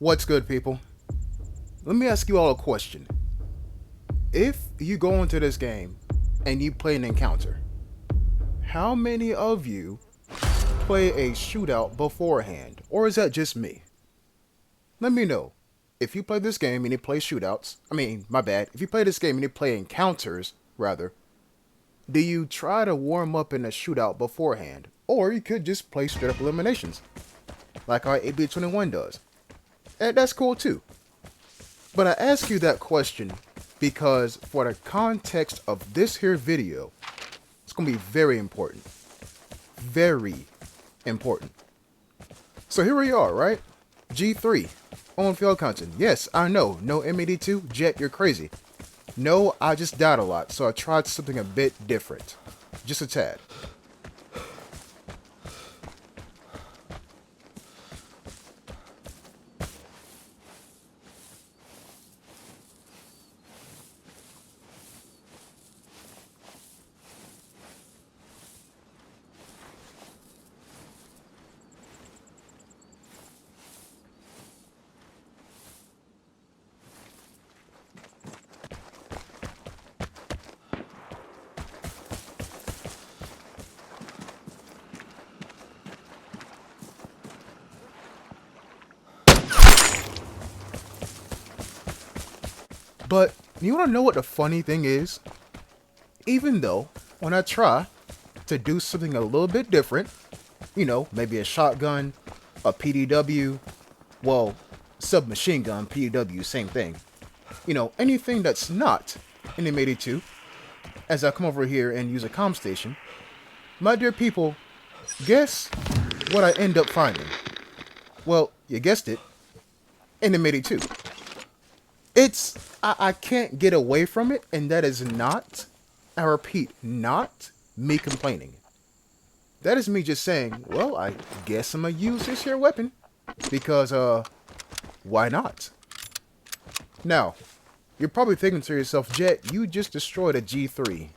What's good, people? Let me ask you all a question. If you go into this game and you play an encounter, how many of you play a shootout beforehand? Or is that just me? Let me know. If you play this game and you play shootouts, my bad, if you play this game and you play encounters, rather, do you try to warm up in a shootout beforehand? Or you could just play straight up eliminations, like our 8B21 does. And that's cool too. But I ask you that question because for the context of this here video, it's going to be very important. Very important. So here we are, right? G3 on field content. Yes, I know. No M82. Jet, you're crazy. No, I just died a lot, so I tried something a bit different. Just a tad. But you want to know what the funny thing is? Even though when I try to do something a little bit different, maybe a shotgun, a PDW, well, submachine gun, PDW, same thing. Anything that's not an M82, as I come over here and use a comm station, my dear people, guess what I end up finding? Well, you guessed it, an M82. I can't get away from it, and that is not, I repeat, not me complaining. That is me just saying, well, I guess I'm gonna use this here weapon, because, why not? Now, you're probably thinking to yourself, Jet, you just destroyed a G3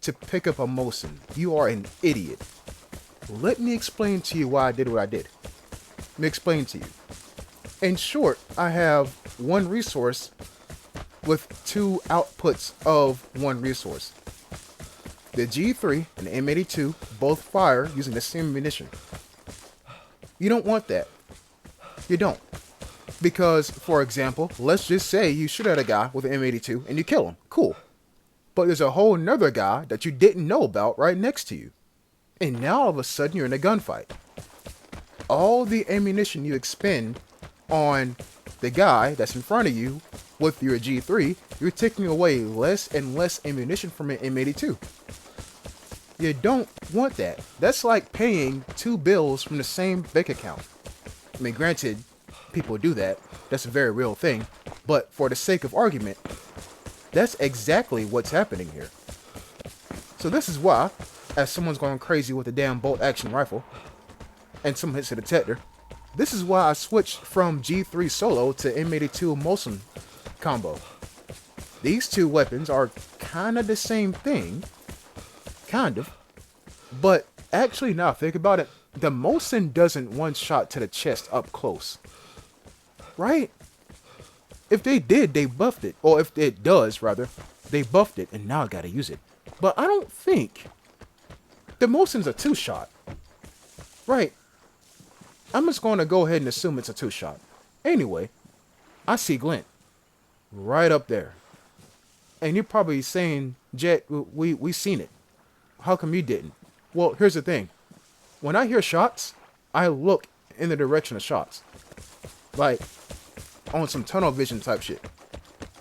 to pick up a Mosin. You are an idiot. Let me explain to you why I did what I did. Let me explain to you. In short, I have one resource with two outputs of one resource. The G3 and the M82 both fire using the same ammunition. You don't want that. You don't. Because, for example, let's just say you shoot at a guy with an M82 and you kill him. Cool. But there's a whole nother guy that you didn't know about right next to you. And now all of a sudden you're in a gunfight. All the ammunition you expend on the guy that's in front of you with your G3, you're taking away less and less ammunition from an M82. You don't want that. That's like paying two bills from the same bank account. Granted, people do that. That's a very real thing. But for the sake of argument, that's exactly what's happening here. So this is why, as someone's going crazy with a damn bolt action rifle, and someone hits a detector, this is why I switched from G3 solo to M82 Mosin combo. These two weapons are kind of the same thing. Kind of. But actually, now think about it, the Mosin doesn't one shot to the chest up close. Right? If they did, they buffed it. Or if it does, rather, they buffed it, and now I gotta use it. But I don't think the Mosin's a two-shot. Right? I'm just going to go ahead and assume it's a two-shot. Anyway, I see Glint right up there. And you're probably saying, Jet, we seen it. How come you didn't? Well, here's the thing. When I hear shots, I look in the direction of shots. Like, on some tunnel vision type shit.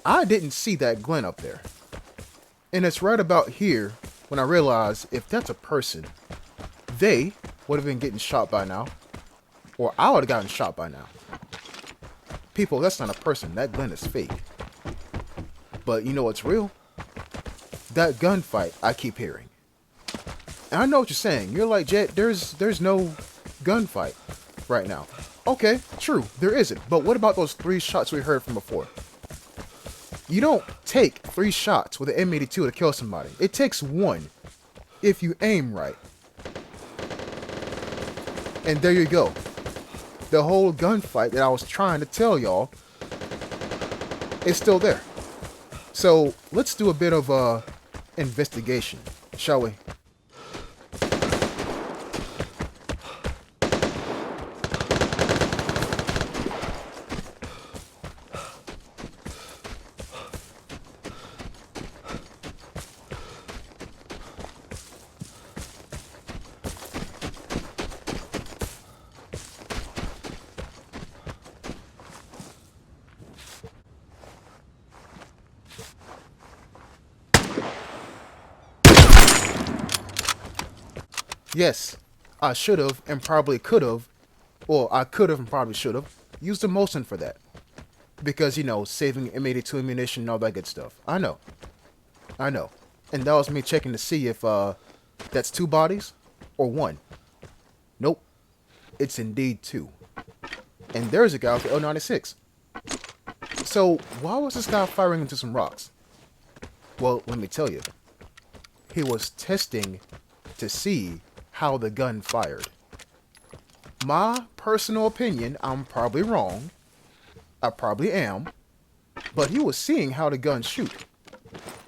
I didn't see that Glint up there. And it's right about here when I realize if that's a person, they would have been getting shot by now. Or I would have gotten shot by now. People, that's not a person. That Glint is fake. But you know what's real? That gunfight I keep hearing. And I know what you're saying. You're like, Jet, there's no gunfight right now. Okay, true, there isn't. But what about those 3 shots we heard from before? You don't take 3 shots with an M82 to kill somebody. It takes 1 if you aim right. And there you go. The whole gunfight that I was trying to tell y'all is still there. So let's do a bit of investigation, shall we? Yes, I should have and probably could have, well, I could have and probably should have used a Molson for that. Because, you know, saving M82 ammunition and all that good stuff. I know. I know. And that was me checking to see if that's 2 bodies or 1. Nope. It's indeed 2. And there's a guy with the L96. So, why was this guy firing into some rocks? Well, let me tell you. He was testing to see how the gun fired. My personal opinion, I'm probably wrong. I probably am. But he was seeing how the gun shoot.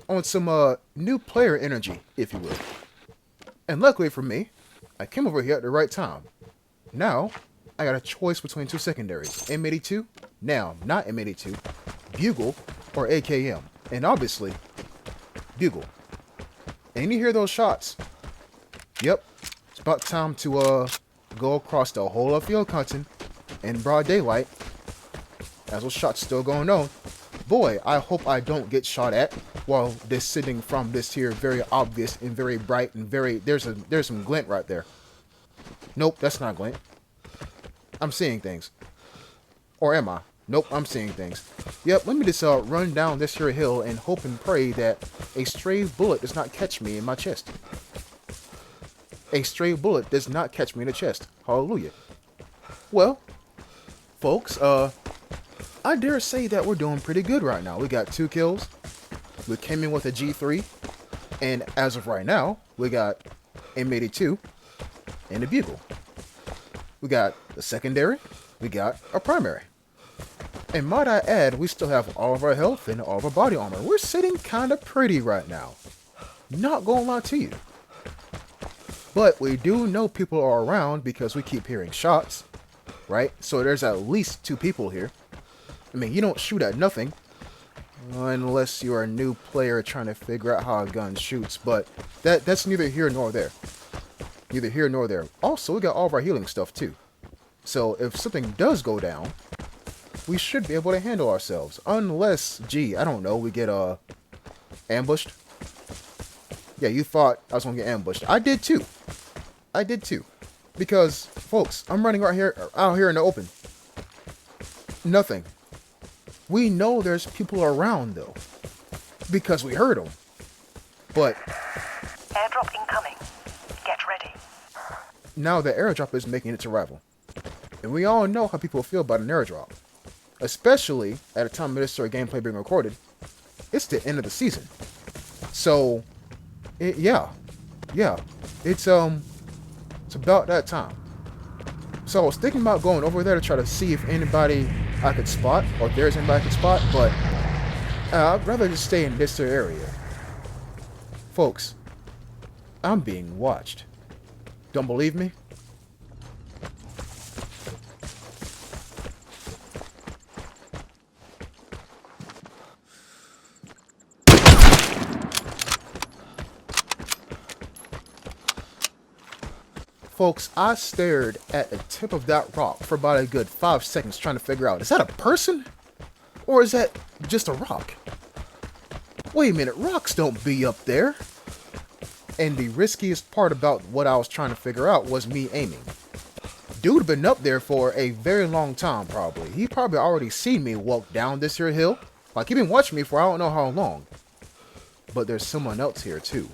On some new player energy, if you will. And luckily for me, I came over here at the right time. Now, I got a choice between 2 secondaries. M82, now not M82, Bugle, or AKM. And obviously, Bugle. And you hear those shots? Yep, it's about time to go across the whole of field hunting in broad daylight. As those shots still going on. Boy, I hope I don't get shot at while descending from this here very obvious and very bright and very... There's some glint right there. Nope, that's not glint. I'm seeing things. Or am I? Nope, I'm seeing things. Yep, let me just run down this here hill and hope and pray that a stray bullet does not catch me in my chest. A stray bullet does not catch me in the chest. Hallelujah. Well, folks, I dare say that we're doing pretty good right now. We got 2 kills. We came in with a G3. And as of right now, we got M82 and a Bugle. We got the secondary. We got a primary. And might I add, we still have all of our health and all of our body armor. We're sitting kind of pretty right now. Not gonna lie to you. But we do know people are around because we keep hearing shots. Right? So there's at least 2 people here. I mean, you don't shoot at nothing. Unless you're a new player trying to figure out how a gun shoots. But that's neither here nor there. Neither here nor there. Also, we got all of our healing stuff too. So if something does go down, we should be able to handle ourselves. Unless, gee, I don't know, we get ambushed. Yeah, you thought I was going to get ambushed. I did too. I did too. Because, folks, I'm running out here in the open. Nothing. We know there's people around, though. Because we heard them. But... Airdrop incoming. Get ready. Now the airdrop is making its arrival. And we all know how people feel about an airdrop. Especially at a time of this sort of gameplay being recorded. It's the end of the season. So, yeah. It's about that time. So I was thinking about going over there to try to see if anybody I could spot, or if there's anybody I could spot, but I'd rather just stay in this area. Folks, I'm being watched. Don't believe me? Folks, I stared at the tip of that rock for about a good 5 seconds trying to figure out, is that a person? Or is that just a rock? Wait a minute, rocks don't be up there. And the riskiest part about what I was trying to figure out was me aiming. Dude been up there for a very long time probably. He probably already seen me walk down this here hill. Like he been watching me for I don't know how long. But there's someone else here too.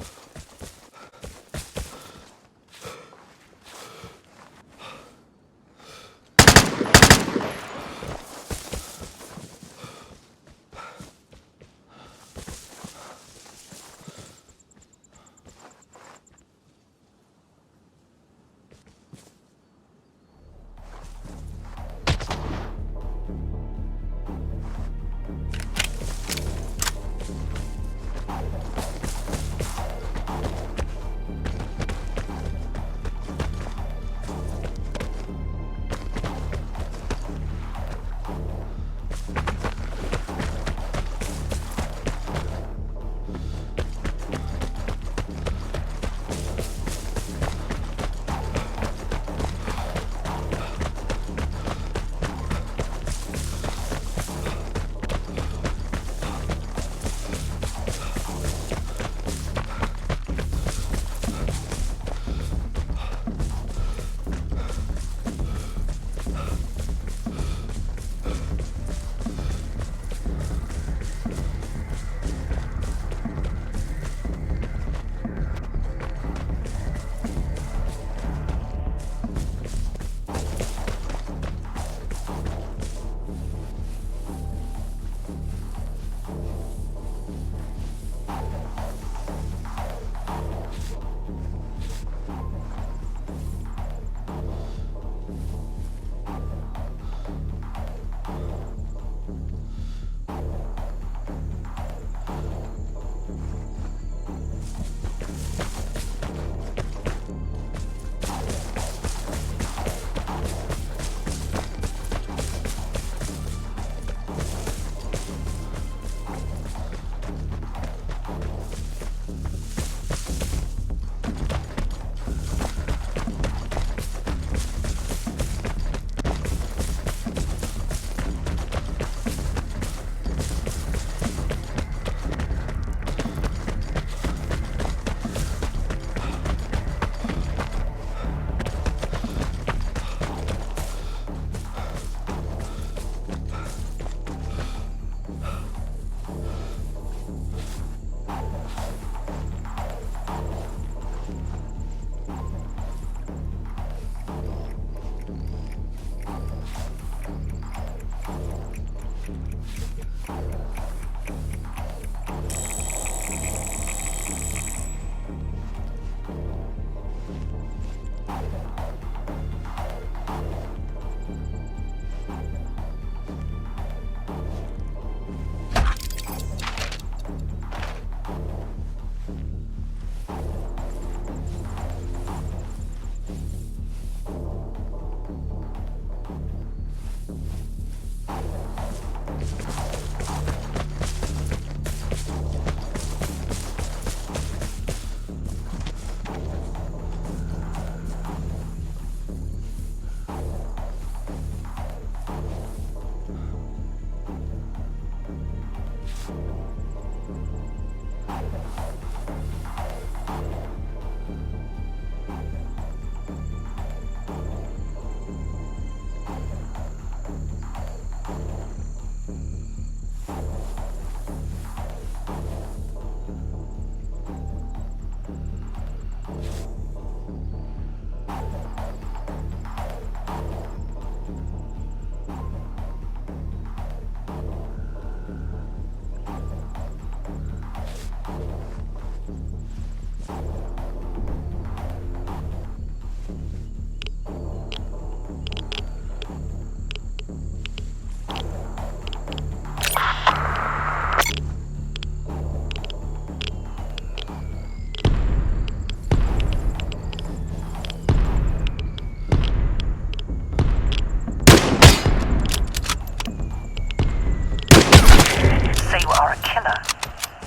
So you are a killer.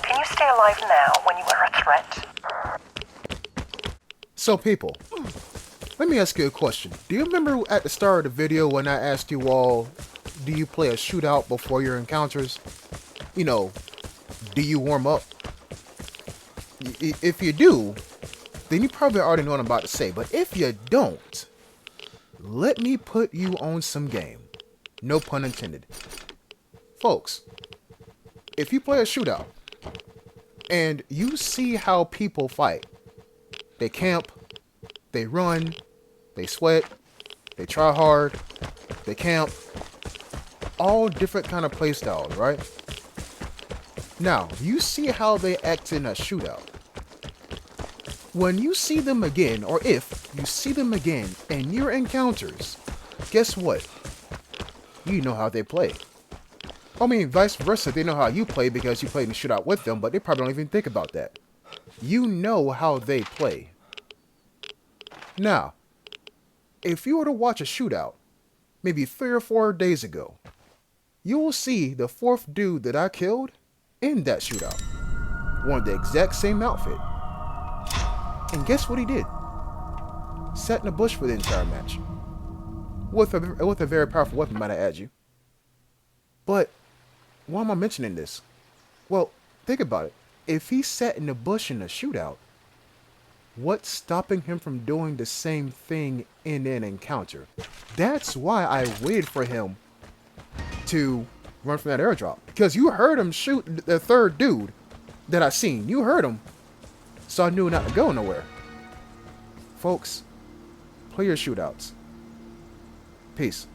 Can you stay alive now when you are a threat? So people, let me ask you a question. Do you remember at the start of the video when I asked you all, do you play a shootout before your encounters? You know, do you warm up? If you do, then you probably already know what I'm about to say. But if you don't, let me put you on some game. No pun intended. Folks, if you play a shootout and you see how people fight, they camp, they run, they sweat, they try hard, they camp, all different kind of play styles, right? Now, you see how they act in a shootout. When you see them again, or if you see them again in your encounters, guess what? You know how they play. I mean, vice versa, they know how you play because you played in the shootout with them, but they probably don't even think about that. You know how they play. Now, if you were to watch a shootout, maybe 3 or 4 days ago, you will see the 4th dude that I killed in that shootout. Wore the exact same outfit. And guess what he did? Sat in the bush for the entire match. With a very powerful weapon, might I add you. But, why am I mentioning this? Well, think about it. If he sat in the bush in a shootout, what's stopping him from doing the same thing in an encounter? That's why I waited for him to run from that airdrop. Because you heard him shoot the 3rd dude that I seen. You heard him. So I knew not to go nowhere. Folks, play your shootouts. Peace.